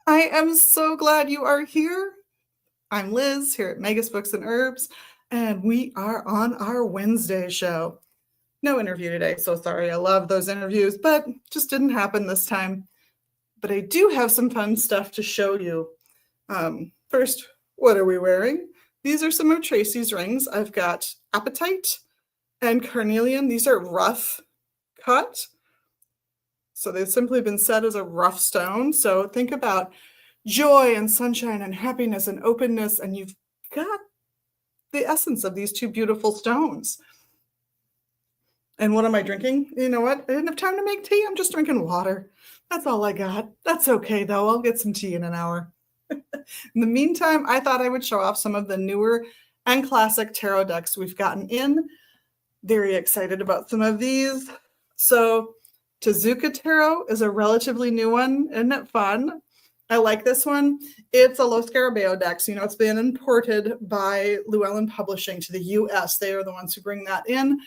I am so glad you are here. I'm Liz here at Megas Books and Herbs, and we are on our Wednesday show. No interview today, so sorry. I love those interviews, but just didn't happen this time. But I do have some fun stuff to show you. First, what are we wearing? These are some of Tracy's rings. I've got Appetite and Carnelian. These are rough cut. So they've simply been set as a rough stone. So think about joy and sunshine and happiness and openness, and you've got the essence of these two beautiful stones. And what am I drinking? You know what? I didn't have time to make tea. I'm just drinking water. That's all I got. That's okay, though. I'll get some tea in an hour. In the meantime, I thought I would show off some of the newer and classic tarot decks we've gotten in. Very excited about some of these. So Tezuka Tarot is a relatively new one. Isn't it fun? I like this one. It's a Los Scarabeo deck. So, it's been imported by Llewellyn Publishing to the US. They are the ones who bring that in.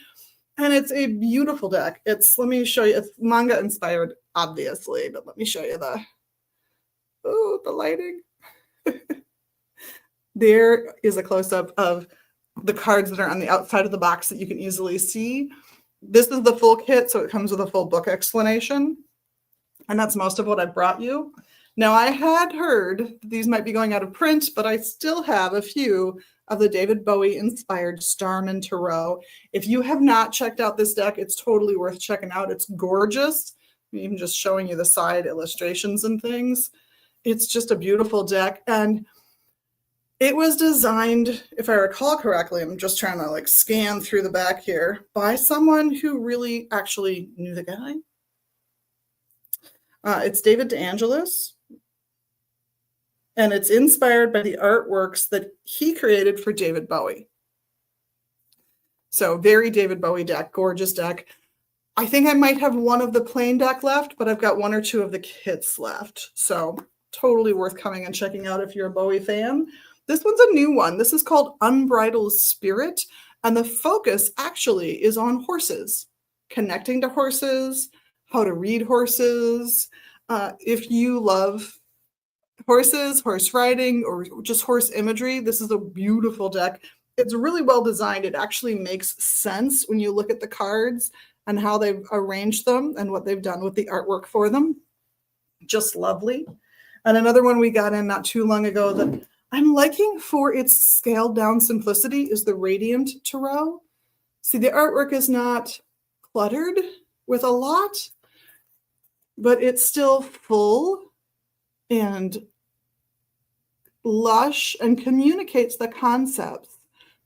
And it's a beautiful deck. Let me show you. It's manga inspired, obviously, but let me show you the lighting. There is a close-up of the cards that are on the outside of the box that you can easily see. This is the full kit, so it comes with a full book explanation. And that's most of what I brought you. Now, I had heard these might be going out of print, but I still have a few of the David Bowie-inspired Starman Tarot. If you have not checked out this deck, it's totally worth checking out. It's gorgeous. I'm even just showing you the side illustrations and things. It's just a beautiful deck. And it was designed, if I recall correctly, I'm just trying to scan through the back here, by someone who really actually knew the guy. It's David DeAngelis. And it's inspired by the artworks that he created for David Bowie. So very David Bowie deck, gorgeous deck. I think I might have one of the plain deck left, but I've got one or two of the kits left. So totally worth coming and checking out if you're a Bowie fan. This one's a new one. This is called Unbridled Spirit. And the focus actually is on horses, connecting to horses, how to read horses. If you love horses, horse riding, or just horse imagery, this is a beautiful deck. It's really well designed. It actually makes sense when you look at the cards and how they've arranged them and what they've done with the artwork for them. Just lovely. And another one we got in not too long ago that I'm liking for its scaled down simplicity is the Radiant Tarot. See, the artwork is not cluttered with a lot, but it's still full and lush and communicates the concepts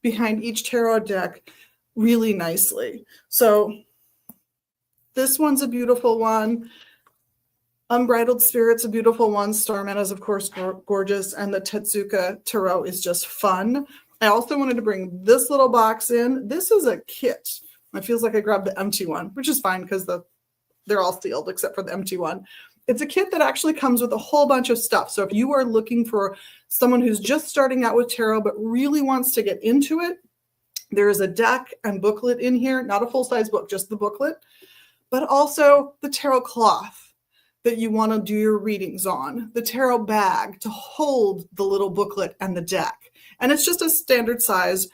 behind each tarot deck really nicely. So this one's a beautiful one. Unbridled Spirit's a beautiful one. Starman is, of course, gorgeous. And the Tezuka Tarot is just fun. I also wanted to bring this little box in. This is a kit. It feels like I grabbed the empty one, which is fine because they're all sealed except for the empty one. It's a kit that actually comes with a whole bunch of stuff. So if you are looking for someone who's just starting out with tarot but really wants to get into it, there is a deck and booklet in here, not a full-size book, just the booklet, but also the tarot cloth that you want to do your readings on, the tarot bag to hold the little booklet and the deck. And it's just a standard size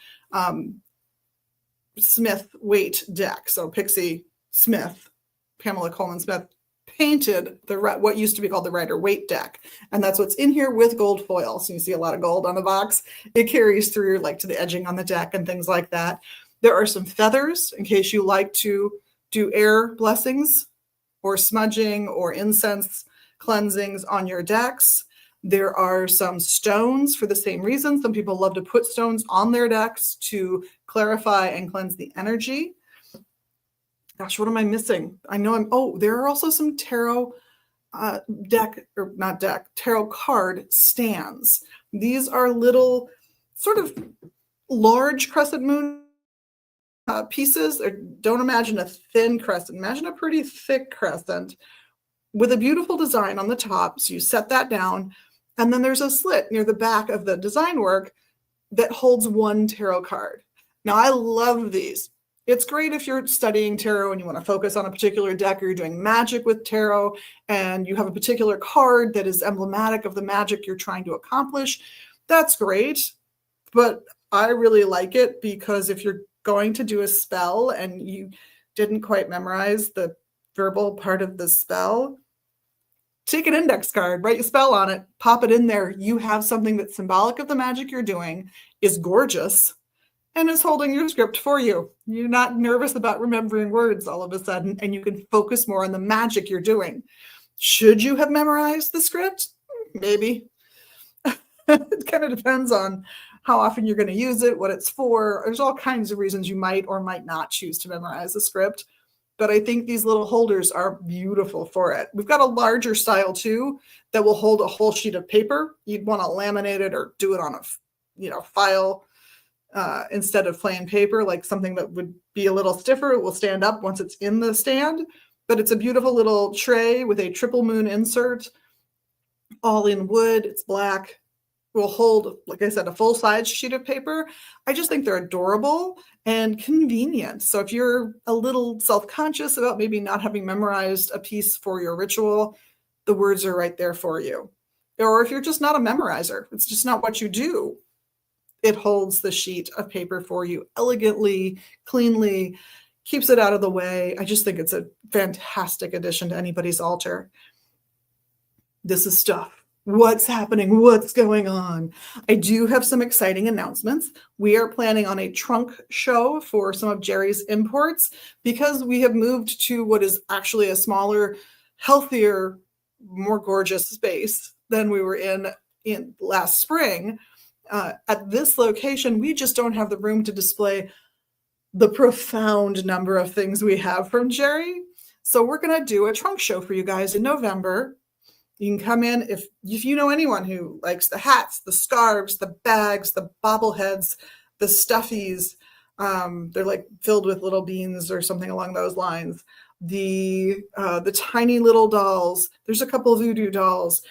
Smith weight deck. So Pixie Smith, Pamela Coleman Smith, painted what used to be called the Rider-Waite deck. And that's what's in here with gold foil. So you see a lot of gold on the box. It carries through to the edging on the deck and things like that. There are some feathers in case you like to do air blessings or smudging or incense cleansings on your decks. There are some stones for the same reason. Some people love to put stones on their decks to clarify and cleanse the energy. Gosh, what am I missing? I know there are also some tarot tarot card stands. These are little sort of large crescent moon pieces. Don't imagine a thin crescent. Imagine a pretty thick crescent with a beautiful design on the top. So you set that down, and then there's a slit near the back of the design work that holds one tarot card. Now, I love these. It's great if you're studying tarot and you want to focus on a particular deck, or you're doing magic with tarot and you have a particular card that is emblematic of the magic you're trying to accomplish. That's great. But I really like it because if you're going to do a spell and you didn't quite memorize the verbal part of the spell, take an index card, write a spell on it, pop it in there. You have something that's symbolic of the magic you're doing, is gorgeous, and is holding your script for you. You're not nervous about remembering words all of a sudden, and you can focus more on the magic you're doing. Should you have memorized the script? Maybe. It kind of depends on how often you're going to use it, what it's for. There's all kinds of reasons you might or might not choose to memorize the script. But I think these little holders are beautiful for it. We've got a larger style too that will hold a whole sheet of paper. You'd want to laminate it or do it on a file instead of plain paper, like something that would be a little stiffer. It will stand up once it's in the stand. But it's a beautiful little tray with a triple moon insert, all in wood. It's black. Will hold, like I said, a full-size sheet of paper. I just think they're adorable and convenient. So if you're a little self-conscious about maybe not having memorized a piece for your ritual, the words are right there for you. Or if you're just not a memorizer, it's just not what you do, it holds the sheet of paper for you elegantly, cleanly, keeps it out of the way. I just think it's a fantastic addition to anybody's altar. This is stuff. What's happening? What's going on? I do have some exciting announcements. We are planning on a trunk show for some of Jerry's imports because we have moved to what is actually a smaller, healthier, more gorgeous space than we were in last spring. At this location, we just don't have the room to display the profound number of things we have from Jerry. So we're going to do a trunk show for you guys in November. You can come in if you know anyone who likes the hats, the scarves, the bags, the bobbleheads, the stuffies. They're like filled with little beans or something along those lines. The tiny little dolls. There's a couple of voodoo dolls.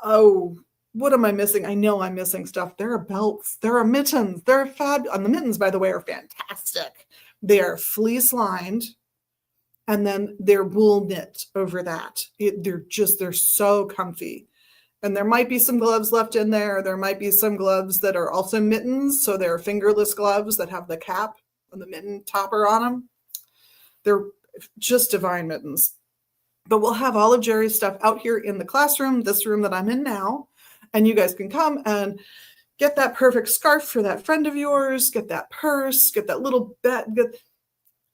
Oh, what am I missing? I know I'm missing stuff. There are belts. There are mittens. They're fab. And the mittens, by the way, are fantastic. They are fleece lined. And then they're wool knit over that. They're so comfy. And there might be some gloves left in there. There might be some gloves that are also mittens. So they're fingerless gloves that have the cap and the mitten topper on them. They're just divine mittens. But we'll have all of Jerry's stuff out here in the classroom, this room that I'm in now. And you guys can come and get that perfect scarf for that friend of yours. Get that purse. Get that little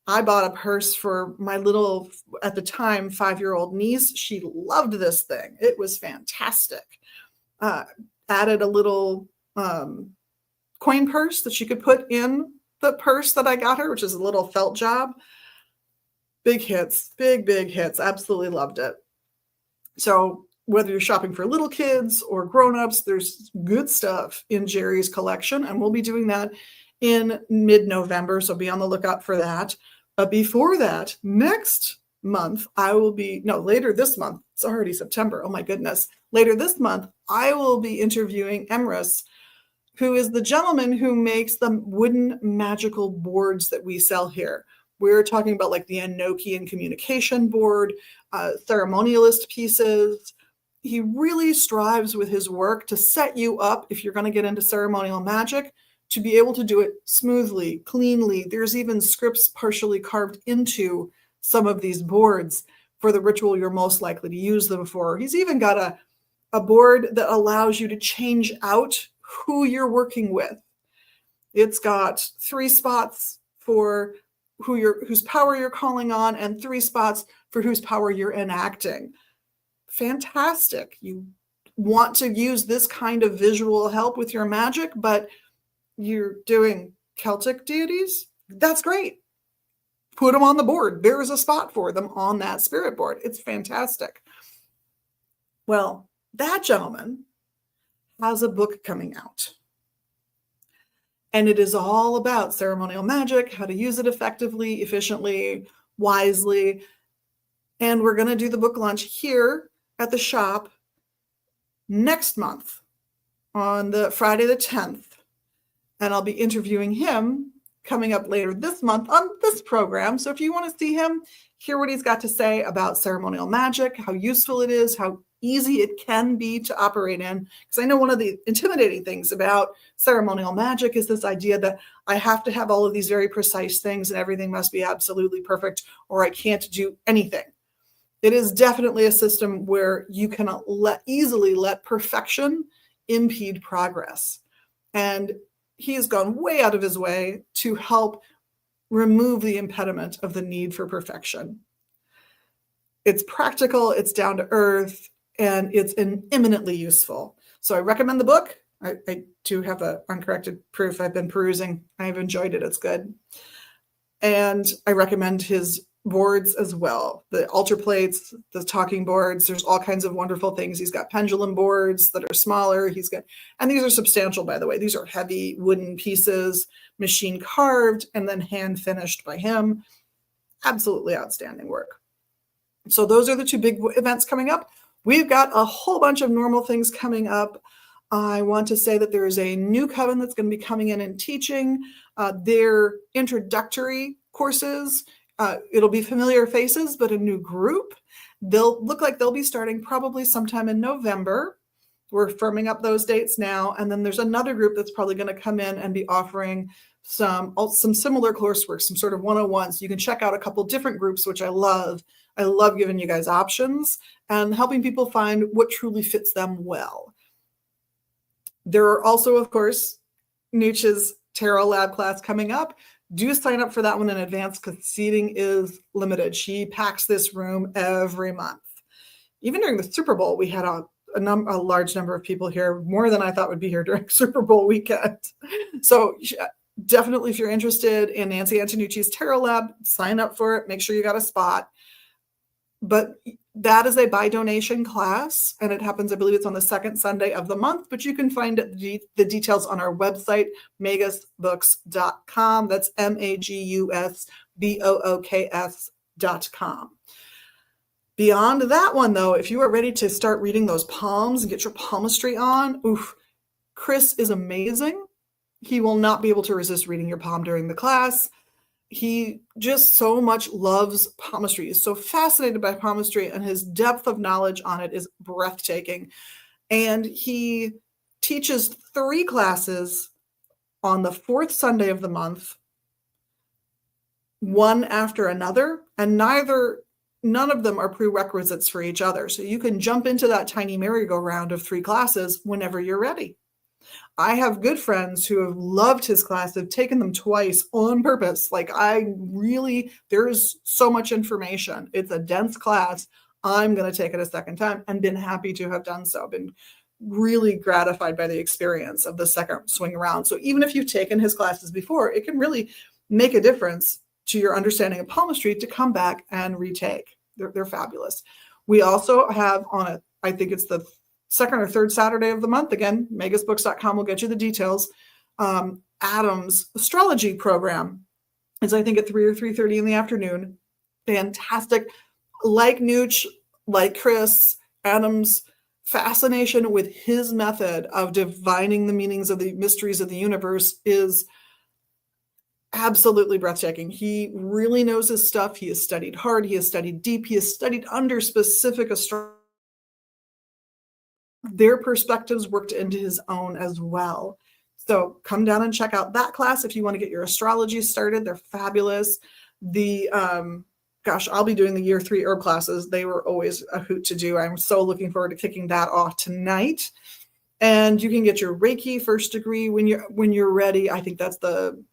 I bought a purse for my little, at the time, 5-year-old niece. She loved this thing. It was fantastic. Added a little coin purse that she could put in the purse that I got her, which is a little felt job. Big hits, big hits. Absolutely loved it. So whether you're shopping for little kids or grown-ups, there's good stuff in Jerry's collection, and we'll be doing that in mid-November, so be on the lookout for that. But before that, next month, later this month, it's already September, oh my goodness. Later this month, I will be interviewing Emrys, who is the gentleman who makes the wooden magical boards that we sell here. We're talking about like the Enochian communication board, ceremonialist pieces. He really strives with his work to set you up, if you're going to get into ceremonial magic, to be able to do it smoothly, cleanly. There's even scripts partially carved into some of these boards for the ritual you're most likely to use them for. He's even got a board that allows you to change out who you're working with. It's got 3 spots for whose power you're calling on and 3 spots for whose power you're enacting. Fantastic. You want to use this kind of visual help with your magic, but you're doing Celtic deities? That's great. Put them on the board. There is a spot for them on that spirit board. It's fantastic. Well, that gentleman has a book coming out. And it is all about ceremonial magic, how to use it effectively, efficiently, wisely. And we're going to do the book launch here at the shop next month on the Friday the 10th. And I'll be interviewing him coming up later this month on this program. So if you want to see him, hear what he's got to say about ceremonial magic, how useful it is, how easy it can be to operate in. Because I know one of the intimidating things about ceremonial magic is this idea that I have to have all of these very precise things and everything must be absolutely perfect or I can't do anything. It is definitely a system where you cannot easily let perfection impede progress. And he has gone way out of his way to help remove the impediment of the need for perfection. It's practical, it's down to earth, and it's eminently useful. So I recommend the book. I do have the uncorrected proof. I've been perusing. I've enjoyed it. It's good. And I recommend his boards as well. The altar plates, the talking boards, there's all kinds of wonderful things. He's got pendulum boards that are smaller. And these are substantial, by the way. These are heavy wooden pieces, machine carved, and then hand finished by him. Absolutely outstanding work. So those are the two big events coming up. We've got a whole bunch of normal things coming up. I want to say that there is a new coven that's going to be coming in and teaching their introductory courses. It'll be familiar faces, but a new group. They'll look like they'll be starting probably sometime in November. We're firming up those dates now. And then there's another group that's probably going to come in and be offering some similar coursework, some sort of 101s. You can check out a couple different groups, which I love. I love giving you guys options and helping people find what truly fits them well. There are also, of course, Nooch's Tarot Lab class coming up. Do sign up for that one in advance because seating is limited. She packs this room every month. Even during the Super Bowl, we had a large number of people here, more than I thought would be here during Super Bowl weekend. So definitely, if you're interested in Nancy Antonucci's Tarot Lab, sign up for it. Make sure you got a spot. But that is a by donation class, and it happens, I believe it's on the second Sunday of the month, but you can find the details on our website, magusbooks.com. That's magusbooks.com. Beyond that one, though, if you are ready to start reading those palms and get your palmistry on, Chris is amazing. He will not be able to resist reading your palm during the class. He just so much loves palmistry. He's so fascinated by palmistry, and his depth of knowledge on it is breathtaking. And he teaches 3 classes on the 4th Sunday of the month, one after another, and none of them are prerequisites for each other. So you can jump into that tiny merry-go-round of 3 classes whenever you're ready. I have good friends who have loved his class, have taken them twice on purpose. There's so much information. It's a dense class. I'm going to take it a second time and been happy to have done so. Been really gratified by the experience of the second swing around. So even if you've taken his classes before, it can really make a difference to your understanding of palmistry to come back and retake. They're fabulous. We also have I think it's the second or third Saturday of the month. Again, magusbooks.com will get you the details. Adam's astrology program is, I think, at 3 or 3:30 in the afternoon. Fantastic. Like Nooch, like Chris, Adam's fascination with his method of divining the meanings of the mysteries of the universe is absolutely breathtaking. He really knows his stuff. He has studied hard. He has studied deep. He has studied under specific astrology. Their perspectives worked into his own as well. So come down and check out that class if you want to get your astrology started. They're fabulous. I'll be doing the year 3 herb classes. They were always a hoot to do. I'm so looking forward to kicking that off tonight. And you can get your Reiki first degree when you're ready. I think that's the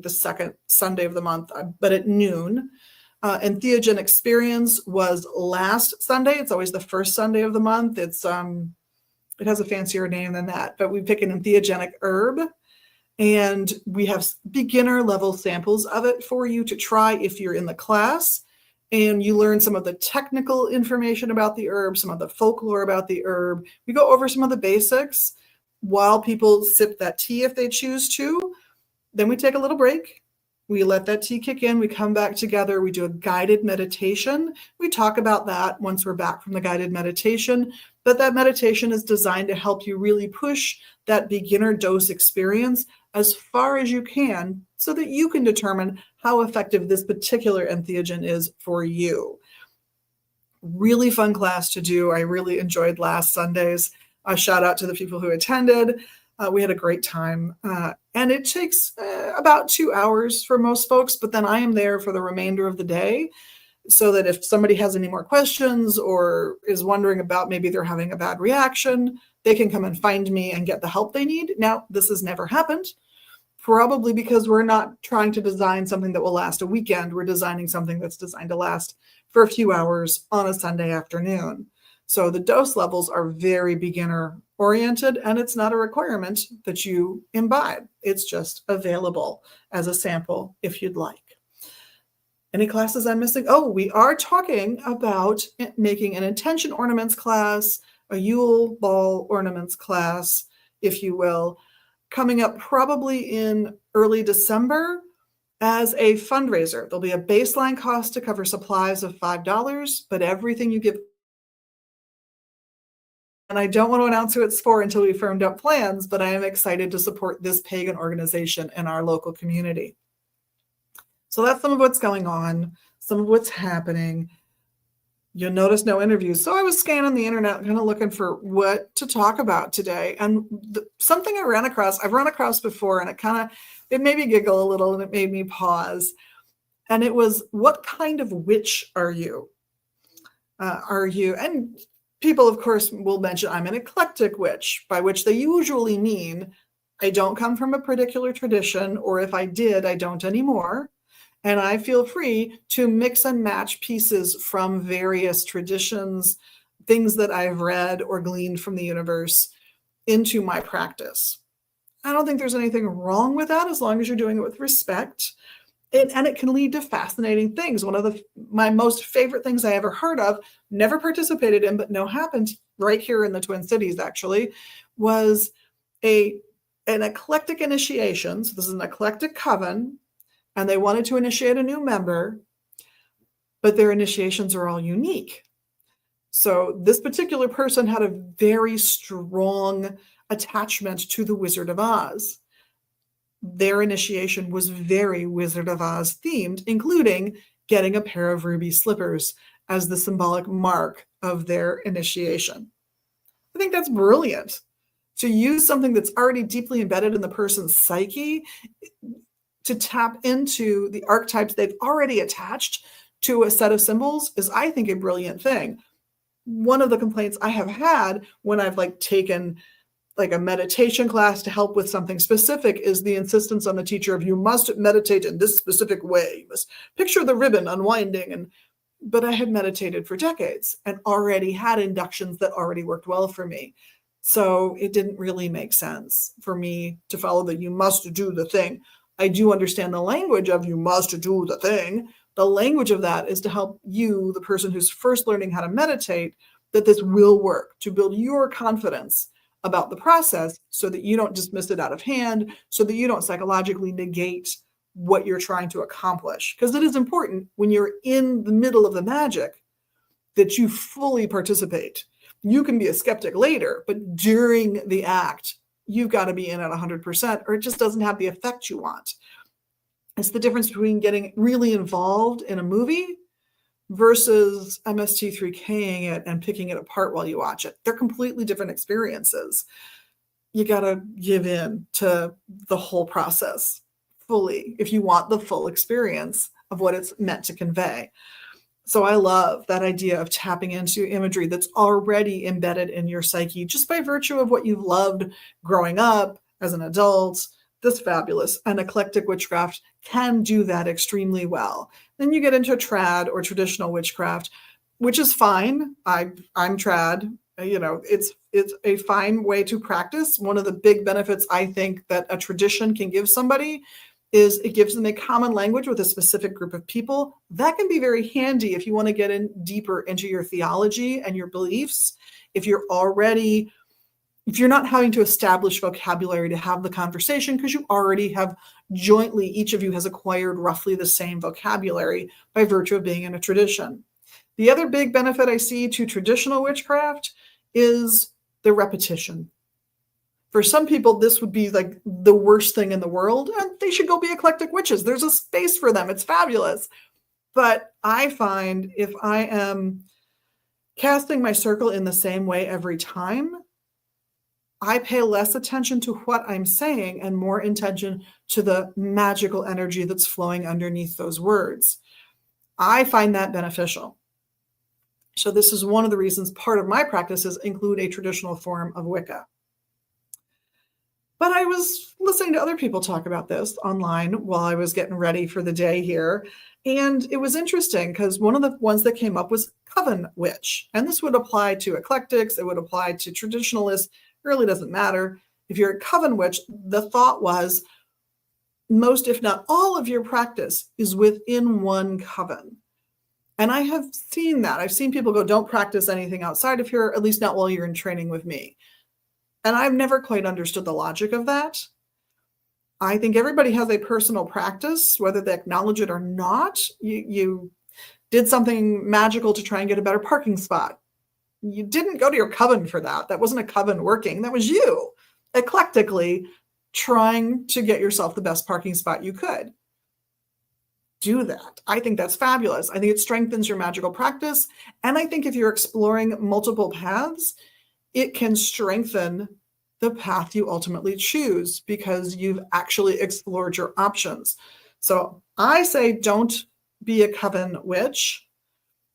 second Sunday of the month, but at noon. And Theogen Experience was last Sunday. It's always the first Sunday of the month. It has a fancier name than that, but we pick an entheogenic herb, and we have beginner level samples of it for you to try if you're in the class, and you learn some of the technical information about the herb, some of the folklore about the herb. We go over some of the basics while people sip that tea if they choose to. Then we take a little break. We let that tea kick in. We come back together. We do a guided meditation. We talk about that once we're back from the guided meditation. But that meditation is designed to help you really push that beginner dose experience as far as you can so that you can determine how effective this particular entheogen is for you. Really fun class to do. I really enjoyed last Sunday's. A shout out to the people who attended. We had a great time. And it takes about 2 hours for most folks, but then I am there for the remainder of the day so that if somebody has any more questions or is wondering about maybe they're having a bad reaction, they can come and find me and get the help they need. Now, this has never happened, probably because we're not trying to design something that will last a weekend. We're designing something that's designed to last for a few hours on a Sunday afternoon. So the dose levels are very beginner oriented, and it's not a requirement that you imbibe. It's just available as a sample if you'd like. Any classes I'm missing? Oh, we are talking about making an intention ornaments class, a Yule ball ornaments class, if you will, coming up probably in early December as a fundraiser. There'll be a baseline cost to cover supplies of $5, but everything you give. And I don't want to announce who it's for until we firmed up plans, but I am excited to support this pagan organization in our local community. So that's some of what's going on, some of what's happening. You'll notice no interviews. So I was scanning the internet, kind of looking for what to talk about today. And something I've run across before, and it made me giggle a little and it made me pause. And it was, what kind of witch are you? And people, of course, will mention I'm an eclectic witch, by which they usually mean I don't come from a particular tradition, or if I did, I don't anymore. And I feel free to mix and match pieces from various traditions, things that I've read or gleaned from the universe into my practice. I don't think there's anything wrong with that as long as you're doing it with respect. And it can lead to fascinating things. One of my most favorite things I ever heard of, never participated in, but know happened right here in the Twin Cities, actually, was an eclectic initiation. So this is an eclectic coven, and they wanted to initiate a new member, but their initiations are all unique. So this particular person had a very strong attachment to the Wizard of Oz. Their initiation was very Wizard of Oz themed, including getting a pair of ruby slippers as the symbolic mark of their initiation. I think that's brilliant. To use something that's already deeply embedded in the person's psyche to tap into the archetypes they've already attached to a set of symbols is, I think, a brilliant thing. One of the complaints I have had when I've taken a meditation class to help with something specific is the insistence on the teacher of, you must meditate in this specific way. You must picture the ribbon unwinding. But I had meditated for decades and already had inductions that already worked well for me. So it didn't really make sense for me to follow the you must do the thing. I do understand the language of you must do the thing. The language of that is to help you, the person who's first learning how to meditate, that this will work, to build your confidence about the process so that you don't dismiss it out of hand, so that you don't psychologically negate what you're trying to accomplish. Because it is important when you're in the middle of the magic that you fully participate. You can be a skeptic later, but during the act, you've got to be in at 100%, or it just doesn't have the effect you want. It's the difference between getting really involved in a movie versus MST3King it and picking it apart while you watch it. They're completely different experiences. You got to give in to the whole process fully if you want the full experience of what it's meant to convey. So I love that idea of tapping into imagery that's already embedded in your psyche just by virtue of what you've loved growing up as an adult. This fabulous and eclectic witchcraft can do that extremely well. Then you get into trad or traditional witchcraft, which is fine. I'm trad. It's a fine way to practice. One of the big benefits I think that a tradition can give somebody is it gives them a common language with a specific group of people. That can be very handy if you want to get in deeper into your theology and your beliefs. If you're not having to establish vocabulary to have the conversation, because you already have jointly, each of you has acquired roughly the same vocabulary by virtue of being in a tradition. The other big benefit I see to traditional witchcraft is the repetition. For some people, this would be like the worst thing in the world, and they should go be eclectic witches. There's a space for them. It's fabulous. But I find if I am casting my circle in the same way every time, I pay less attention to what I'm saying and more attention to the magical energy that's flowing underneath those words. I find that beneficial. So this is one of the reasons part of my practices include a traditional form of Wicca. But I was listening to other people talk about this online while I was getting ready for the day here. And it was interesting because one of the ones that came up was Coven Witch. And this would apply to eclectics. It would apply to traditionalists. It really doesn't matter. If you're a Coven Witch, the thought was most, if not all of your practice is within one coven. And I have seen that. I've seen people go, don't practice anything outside of here, at least not while you're in training with me. And I've never quite understood the logic of that. I think everybody has a personal practice, whether they acknowledge it or not. You did something magical to try and get a better parking spot. You didn't go to your coven for that. That wasn't a coven working. That was you eclectically trying to get yourself the best parking spot you could. Do that. I think that's fabulous. I think it strengthens your magical practice. And I think if you're exploring multiple paths, it can strengthen the path you ultimately choose because you've actually explored your options. So I say don't be a coven witch.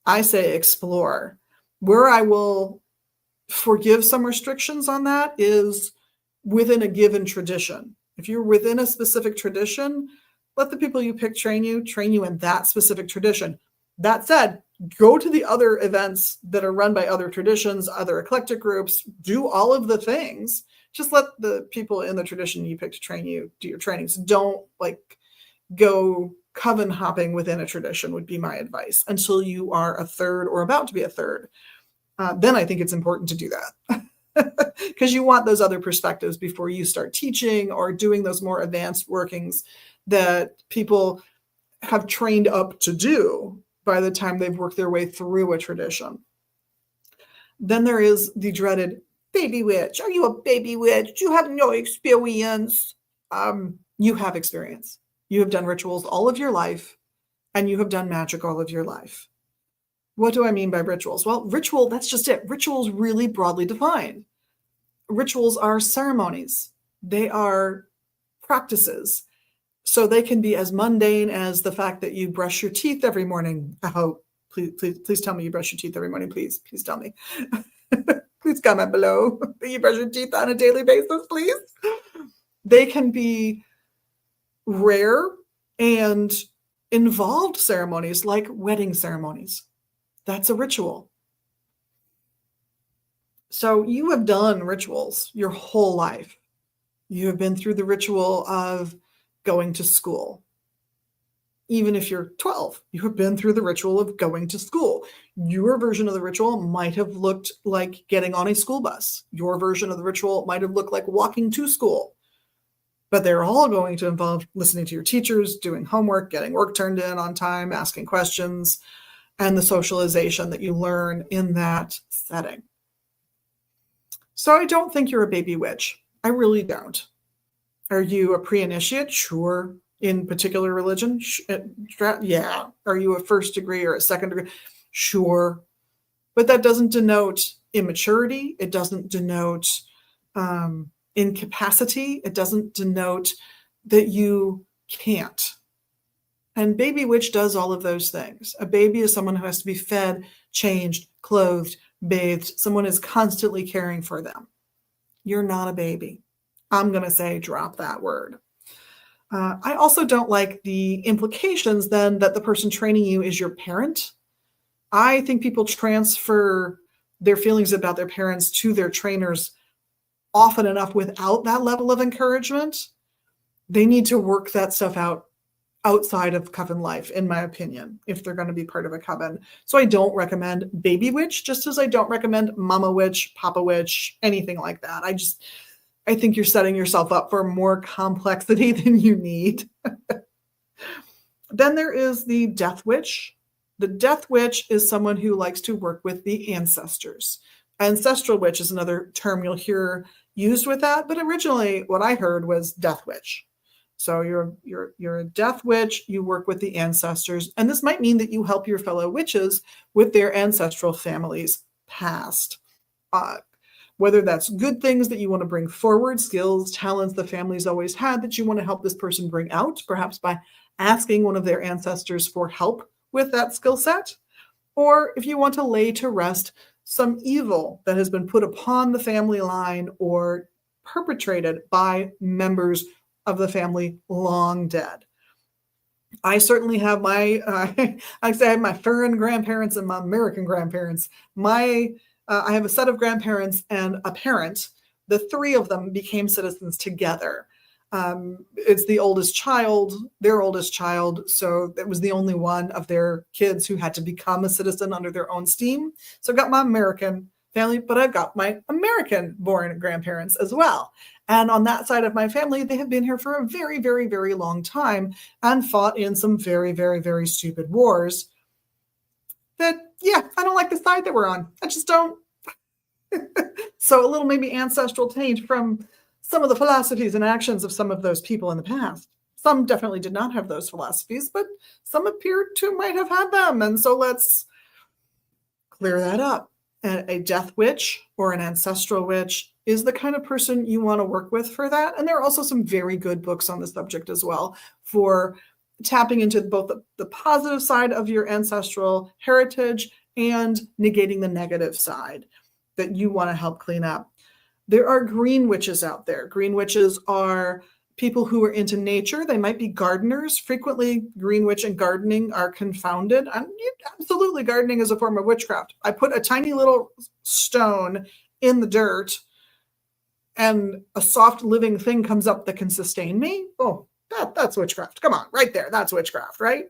I say explore. Where I will forgive some restrictions on that is within a given tradition. If you're within a specific tradition, let the people you pick train you in that specific tradition. That said, go to the other events that are run by other traditions, other eclectic groups, do all of the things. Just let the people in the tradition you pick to train you do your trainings. Don't go coven hopping within a tradition would be my advice until you are a third or about to be a third. Then I think it's important to do that because you want those other perspectives before you start teaching or doing those more advanced workings that people have trained up to do by the time they've worked their way through a tradition. Then there is the dreaded baby witch. Are you a baby witch? You have no experience. You have experience. You have done rituals all of your life, and you have done magic all of your life. What do I mean by rituals? Well, ritual, that's just it. Rituals really broadly defined. Rituals are ceremonies. They are practices. So they can be as mundane as the fact that you brush your teeth every morning. Oh, please tell me you brush your teeth every morning. Please tell me. Please comment below that you brush your teeth on a daily basis, please. They can be rare and involved ceremonies like wedding ceremonies. That's a ritual. So you have done rituals your whole life. You have been through the ritual of going to school. Even if you're 12, you have been through the ritual of going to school. Your version of the ritual might have looked like getting on a school bus. Your version of the ritual might have looked like walking to school. But they're all going to involve listening to your teachers, doing homework, getting work turned in on time, asking questions, and the socialization that you learn in that setting. So I don't think you're a baby witch. I really don't. Are you a pre-initiate? Sure. In particular religion? Yeah. Are you a first degree or a second degree? Sure. But that doesn't denote immaturity. It doesn't denote incapacity. It doesn't denote that you can't. And baby witch does all of those things. A baby is someone who has to be fed, changed, clothed, bathed. Someone is constantly caring for them. You're not a baby. I'm going to say drop that word. I also don't like the implications then that the person training you is your parent. I think people transfer their feelings about their parents to their trainers often enough without that level of encouragement. They need to work that stuff out outside of coven life, in my opinion, if they're going to be part of a coven. So I don't recommend baby witch, just as I don't recommend mama witch, papa witch, anything like that. I think you're setting yourself up for more complexity than you need. Then there is the death witch. The death witch is someone who likes to work with the ancestors. Ancestral witch is another term you'll hear used with that, but originally what I heard was death witch. So you're a death witch, you work with the ancestors, and this might mean that you help your fellow witches with their ancestral families past. Uh, whether that's good things that you want to bring forward, skills, talents the family's always had that you want to help this person bring out, perhaps by asking one of their ancestors for help with that skill set, or if you want to lay to rest some evil that has been put upon the family line or perpetrated by members of the family long dead. I certainly have my, I say I have my foreign grandparents and my American grandparents. I have a set of grandparents and a parent. The three of them became citizens together. It's the oldest child, their oldest child. So it was the only one of their kids who had to become a citizen under their own steam. So I've got my American family, but I've got my American born grandparents as well. And on that side of my family, they have been here for a very, very, very long time and fought in some very, very, very stupid wars that, yeah, I don't like the side that we're on. I just don't. So a little maybe ancestral taint from some of the philosophies and actions of some of those people in the past. Some definitely did not have those philosophies, but some appear to might have had them. And so let's clear that up. A death witch or an ancestral witch is the kind of person you want to work with for that. And there are also some very good books on the subject as well for tapping into both the positive side of your ancestral heritage and negating the negative side that you want to help clean up. There are green witches out there. Green witches are people who are into nature. They might be gardeners. Frequently, green witch and gardening are confounded. Absolutely, gardening is a form of witchcraft. I put a tiny little stone in the dirt and a soft living thing comes up that can sustain me. Oh, that's witchcraft. Come on, right there. That's witchcraft, right?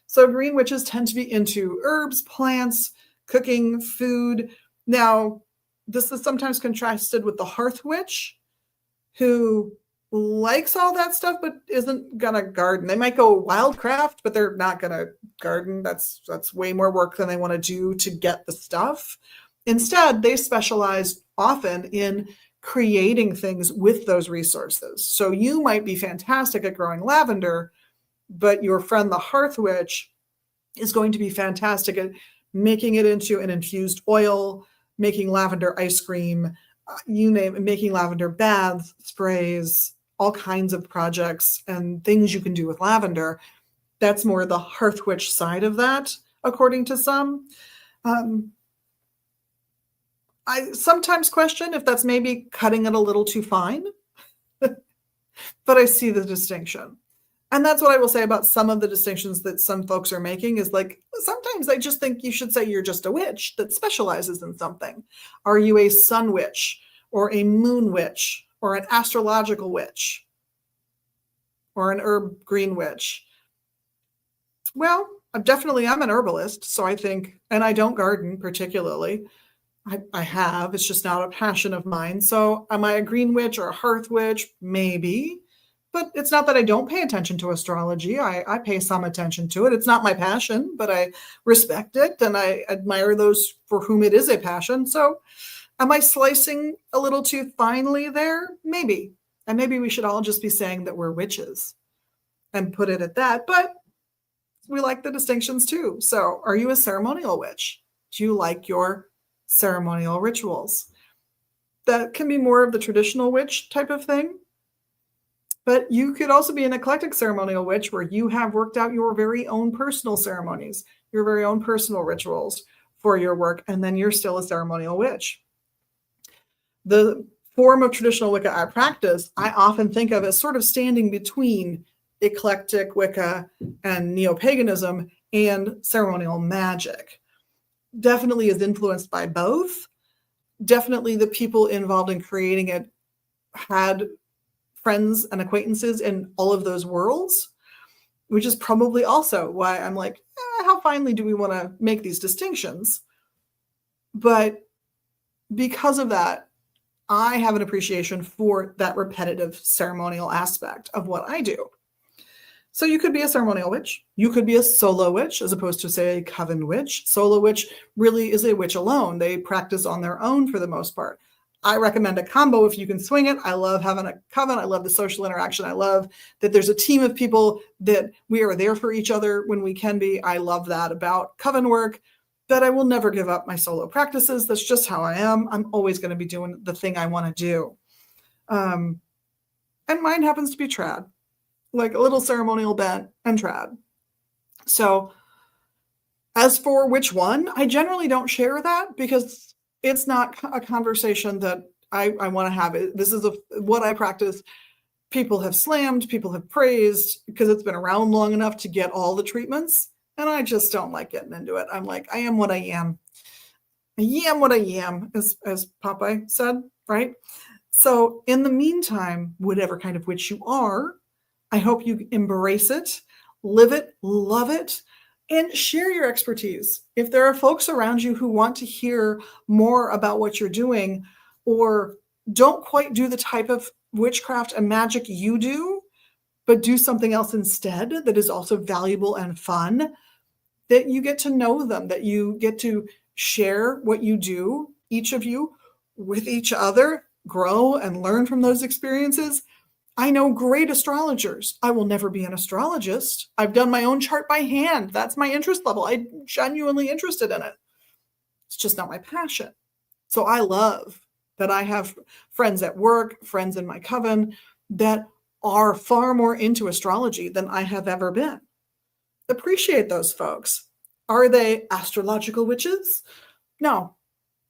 So green witches tend to be into herbs, plants, cooking, food. Now, this is sometimes contrasted with the hearth witch, who likes all that stuff but isn't gonna garden. They might go wildcraft, but they're not gonna garden. That's way more work than they want to do to get the stuff. Instead, they specialize often in creating things with those resources. So you might be fantastic at growing lavender, but your friend the hearth witch is going to be fantastic at making it into an infused oil, making lavender ice cream, you name it, making lavender baths, sprays, all kinds of projects and things you can do with lavender. That's more the hearth witch side of that, according to some. I sometimes question if that's maybe cutting it a little too fine, but I see the distinction. And that's what I will say about some of the distinctions that some folks are making is like, sometimes I just think you should say you're just a witch that specializes in something. Are you a sun witch or a moon witch or an astrological witch or an herb green witch? Well, I'm an herbalist. So I think, and I don't garden particularly. I have, it's just not a passion of mine. So am I a green witch or a hearth witch? Maybe. But it's not that I don't pay attention to astrology. I pay some attention to it. It's not my passion, but I respect it and I admire those for whom it is a passion. So am I slicing a little too finely there? Maybe. And maybe we should all just be saying that we're witches and put it at that. But we like the distinctions too. So are you a ceremonial witch? Do you like your ceremonial rituals? That can be more of the traditional witch type of thing. But you could also be an eclectic ceremonial witch where you have worked out your very own personal ceremonies, your very own personal rituals for your work, and then you're still a ceremonial witch. The form of traditional Wicca I practice, I often think of as sort of standing between eclectic Wicca and neo-paganism and ceremonial magic. Definitely is influenced by both. Definitely the people involved in creating it had friends and acquaintances in all of those worlds, which is probably also why I'm like, how finely do we want to make these distinctions? But because of that, I have an appreciation for that repetitive ceremonial aspect of what I do. So you could be a ceremonial witch. You could be a solo witch as opposed to, say, a coven witch. Solo witch really is a witch alone. They practice on their own for the most part. I recommend a combo if you can swing it. I love having a coven. I love the social interaction. I love that there's a team of people that we are there for each other when we can be. I love that about coven work, that I will never give up my solo practices. That's just how I am. I'm always going to be doing the thing I want to do. And mine happens to be trad, like a little ceremonial bent and trad. So as for which one, I generally don't share that because it's not a conversation that I want to have. This is what I practice. People have slammed, people have praised because it's been around long enough to get all the treatments. And I just don't like getting into it. I'm like, I am what I am. I am what I am, as Popeye said, right? So in the meantime, whatever kind of witch you are, I hope you embrace it, live it, love it, and share your expertise. If there are folks around you who want to hear more about what you're doing or don't quite do the type of witchcraft and magic you do, but do something else instead that is also valuable and fun, that you get to know them, that you get to share what you do, each of you, with each other, grow and learn from those experiences. I know great astrologers. I will never be an astrologist. I've done my own chart by hand. That's my interest level. I'm genuinely interested in it. It's just not my passion. So I love that I have friends at work, friends in my coven that are far more into astrology than I have ever been. Appreciate those folks. Are they astrological witches? No.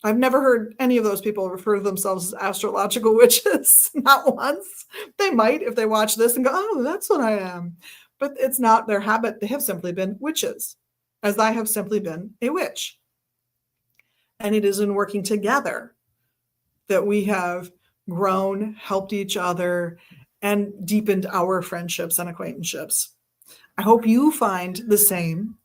I've never heard any of those people refer to themselves as astrological witches. Not once. They might if they watch this and go, oh, that's what I am. But it's not their habit. They have simply been witches, as I have simply been a witch. And it is in working together that we have grown, helped each other, and deepened our friendships and acquaintanceships. I hope you find the same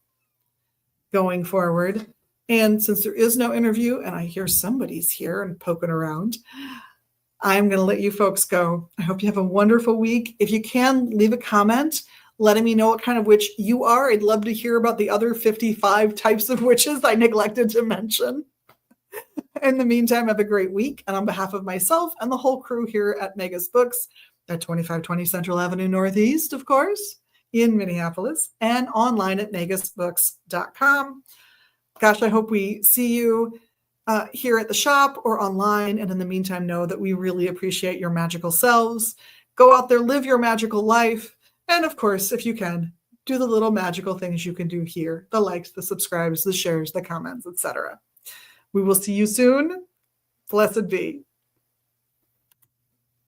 going forward. And since there is no interview and I hear somebody's here and poking around, I'm going to let you folks go. I hope you have a wonderful week. If you can, leave a comment letting me know what kind of witch you are. I'd love to hear about the other 55 types of witches I neglected to mention. In the meantime, have a great week. And on behalf of myself and the whole crew here at Megas Books at 2520 Central Avenue Northeast, of course, in Minneapolis, and online at megasbooks.com. Gosh, I hope we see you here at the shop or online. And in the meantime, know that we really appreciate your magical selves. Go out there, live your magical life. And of course, if you can, do the little magical things you can do here. The likes, the subscribes, the shares, the comments, etc. We will see you soon. Blessed be.